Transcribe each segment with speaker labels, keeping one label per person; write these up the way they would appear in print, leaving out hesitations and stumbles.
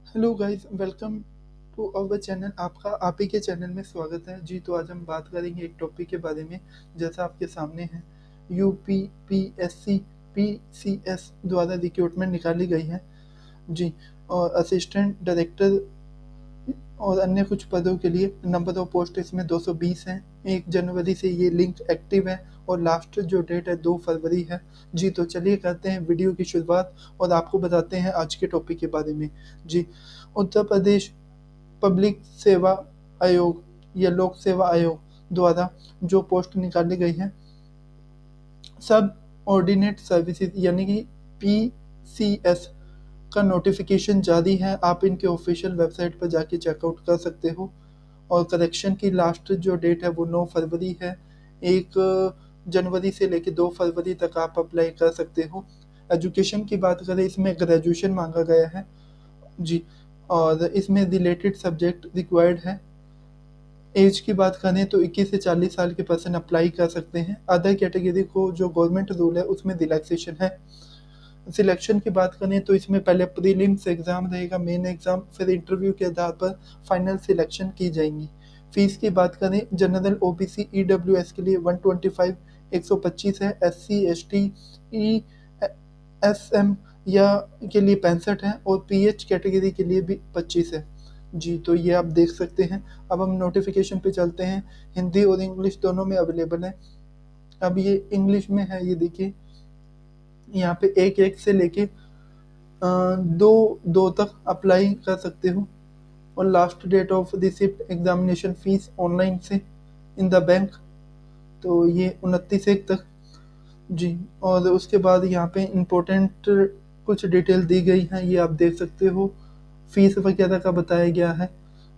Speaker 1: Hello guys, welcome to our channel. आपका आप ही के चैनल में स्वागत है जी। तो आज हम बात करेंगे एक टॉपिक के बारे में, जैसा आपके सामने है। यूपीपीएससी पीसीएस द्वारा रिक्रूटमेंट निकाली गई है जी। और असिस्टेंट डायरेक्टर और अन्य कुछ पदों के लिए नंबर ऑफ पोस्ट इसमें 220 हैं। 1 जनवरी से ये लिंक एक्टिव है और लास्ट जो डेट है 2 फरवरी है जी। तो चलिए करते हैं वीडियो की शुरुआत और आपको बताते हैं आज के टॉपिक के बारे में जी। उत्तर प्रदेश पब्लिक सेवा आयोग या लोक सेवा आयोग द्वारा जो पोस्ट निकाली गई है, सब ऑर्डिनेट सर्विसेज यानी कि पीसीएस का नोटिफिकेशन जारी है। आप इनके ऑफिशियल वेबसाइट पर जाके चेकआउट कर सकते हो। और करेक्शन की लास्ट जो डेट है वो 9 फरवरी है। 1 जनवरी से लेकर 2 फरवरी तक आप अप्लाई कर सकते हो। एजुकेशन की बात करें, इसमें ग्रेजुएशन मांगा गया है जी। और इसमें रिलेटेड सब्जेक्ट रिक्वायर्ड है। एज की बात करें तो 21 से 40 साल के पर्सन अप्लाई कर सकते हैं। अदर कैटेगरी को जो गवर्नमेंट रूल है उसमें रिलैक्सेशन है। सिलेक्शन की बात करें तो इसमें पहले प्रीलिम्स एग्जाम रहेगा, मेन एग्जाम, फिर इंटरव्यू के आधार पर फाइनल सिलेक्शन की जाएंगी। फीस की बात करें, जनरल ओबीसी ईडब्ल्यूएस के लिए 125 125 है। एससी एसटी ई एसएम या के लिए 65 है और पीएच कैटेगरी के लिए भी 25 है जी। तो ये आप देख सकते हैं। अब हम नोटिफिकेशन पे चलते हैं। हिंदी और इंग्लिश दोनों में अवेलेबल है। अब ये इंग्लिश में है, ये देखिए यहाँ पे 1 से लेके 2 तक अप्लाई कर सकते हो। और last date of receipt examination fees online से इन द बैंक, तो ये 29 तक जी। और उसके बाद यहाँ पे इम्पोर्टेंट कुछ डिटेल दी गई हैं, ये आप देख सकते हो। फीस वगैरह का बताया गया है।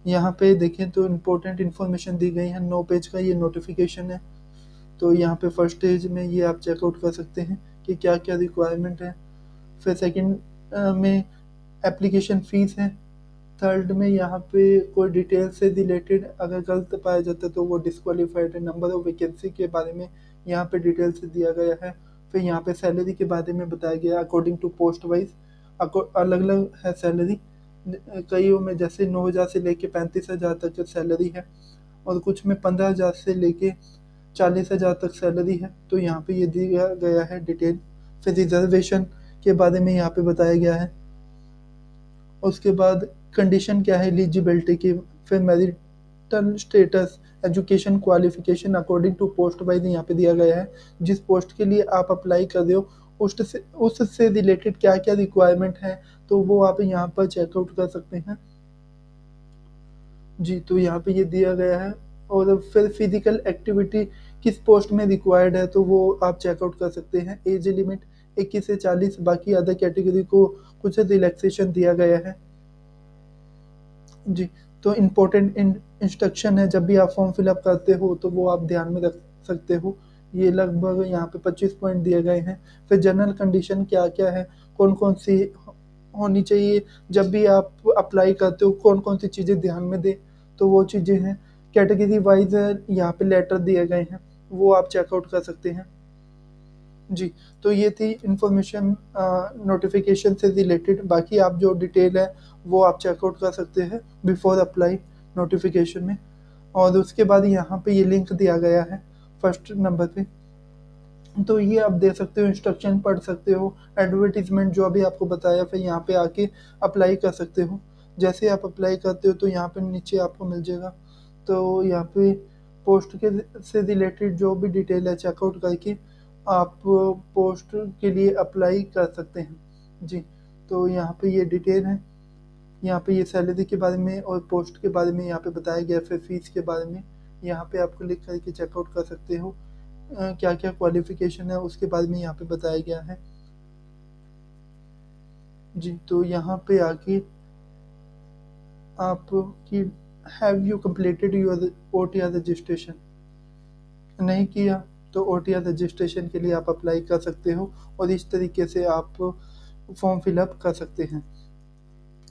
Speaker 1: यहाँ पे देखें तो इम्पोर्टेंट इन्फॉर्मेशन दी गई है। 9 पेज का ये नोटिफिकेशन है। तो यहाँ पे फर्स्ट पेज में ये आप चेकआउट कर सकते हैं कि क्या क्या रिक्वायरमेंट है। फिर सेकंड में एप्लीकेशन फ़ीस है। थर्ड में यहाँ पे कोई डिटेल से रिलेटेड अगर गलत पाया जाता है तो वो डिस्क्वालीफाइड है। नंबर ऑफ वैकेंसी के बारे में यहाँ पे डिटेल से दिया गया है। फिर यहाँ पे सैलरी के बारे में बताया गया अकॉर्डिंग टू पोस्ट वाइज। अलग अलग है सैलरी। कईयों में जैसे 9,000 से लेके 35,000 तक की सैलरी है और कुछ में 15,000 से लेके 40,000 तक सैलरी है। तो यहाँ पे ये दिया गया है डिटेल। फिर रिजर्वेशन के बारे में यहाँ पे बताया गया है। उसके बाद कंडीशन क्या है एलिजिबिलिटी की। फिर marital status, education qualification according to post wise यहाँ पे दिया गया है। जिस पोस्ट के लिए आप अप्लाई कर रहे हो उससे रिलेटेड क्या क्या रिक्वायरमेंट है, तो वो आप यहाँ पर चेकआउट कर सकते हैं जी। तो यहाँ पे ये दिया गया है। और फिर फिजिकल एक्टिविटी किस पोस्ट में रिक्वायर्ड है तो वो आप चेकआउट कर सकते हैं। एज लिमिट 21 से 40, बाकी अदर कैटेगरी को कुछ रिलैक्सेशन दिया गया है जी। तो इम्पोर्टेंट इंस्ट्रक्शन है, जब भी आप फॉर्म फिलअप करते हो तो वो आप ध्यान में रख सकते हो। ये लगभग यहाँ पे 25 पॉइंट दिए गए हैं। फिर जनरल कंडीशन क्या क्या है, कौन कौन सी होनी चाहिए, जब भी आप अप्लाई करते हो कौन कौन सी चीज़ें ध्यान में दे, तो वो चीज़ें हैं। कैटेगरी वाइज यहाँ पे लेटर दिए गए हैं, वो आप चेकआउट कर सकते हैं जी। तो ये थी इंफॉर्मेशन नोटिफिकेशन से रिलेटेड। बाकी आप जो डिटेल है वो आप चेकआउट कर सकते हैं बिफोर अप्लाई नोटिफिकेशन में। और उसके बाद यहाँ पे ये लिंक दिया गया है फर्स्ट नंबर पे, तो ये आप दे सकते हो, इंस्ट्रक्शन पढ़ सकते हो, एडवर्टीजमेंट जो अभी आपको बताया, फिर यहाँ पे आके अप्लाई कर सकते हो। जैसे आप अप्लाई करते हो तो यहाँ पे नीचे आपको मिल जाएगा। तो यहाँ पे पोस्ट के से रिलेटेड जो भी डिटेल है चेकआउट करके आप पोस्ट के लिए अप्लाई कर सकते हैं जी। तो यहाँ पे ये डिटेल है। यहाँ पे ये सैलरी के बारे में और पोस्ट के बारे में यहाँ पे बताया गया। फिर फीस के बारे में यहाँ पे आप क्लिक करके चेकआउट कर सकते हो। क्या क्या क्वालिफिकेशन है उसके बारे में यहाँ पे बताया गया है जी। तो यहाँ पे आके आप कि have you completed your OTR registration, नहीं किया तो ओटीआर रजिस्ट्रेशन के लिए आप अप्लाई कर सकते हो और इस तरीके से आप फॉर्म फिलअप कर सकते हैं।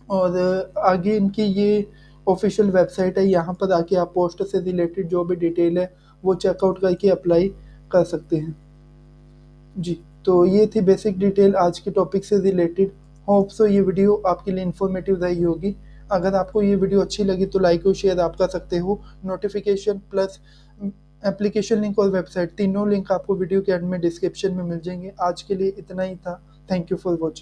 Speaker 1: और आगे इनकी ये ऑफिशियल वेबसाइट है, यहाँ पर आके आप पोस्ट से रिलेटेड जो भी डिटेल है वो चेकआउट करके अप्लाई कर सकते हैं जी। तो ये थी बेसिक डिटेल आज के टॉपिक से रिलेटेड। होप सो ये वीडियो आपके लिए इन्फॉर्मेटिव रही होगी। अगर आपको ये वीडियो अच्छी लगी तो लाइक और शेयर आप कर सकते हो। नोटिफिकेशन प्लस एप्लीकेशन लिंक और वेबसाइट तीनों लिंक आपको वीडियो के एंड में डिस्क्रिप्शन में मिल जाएंगे। आज के लिए इतना ही था। Thank you for watching.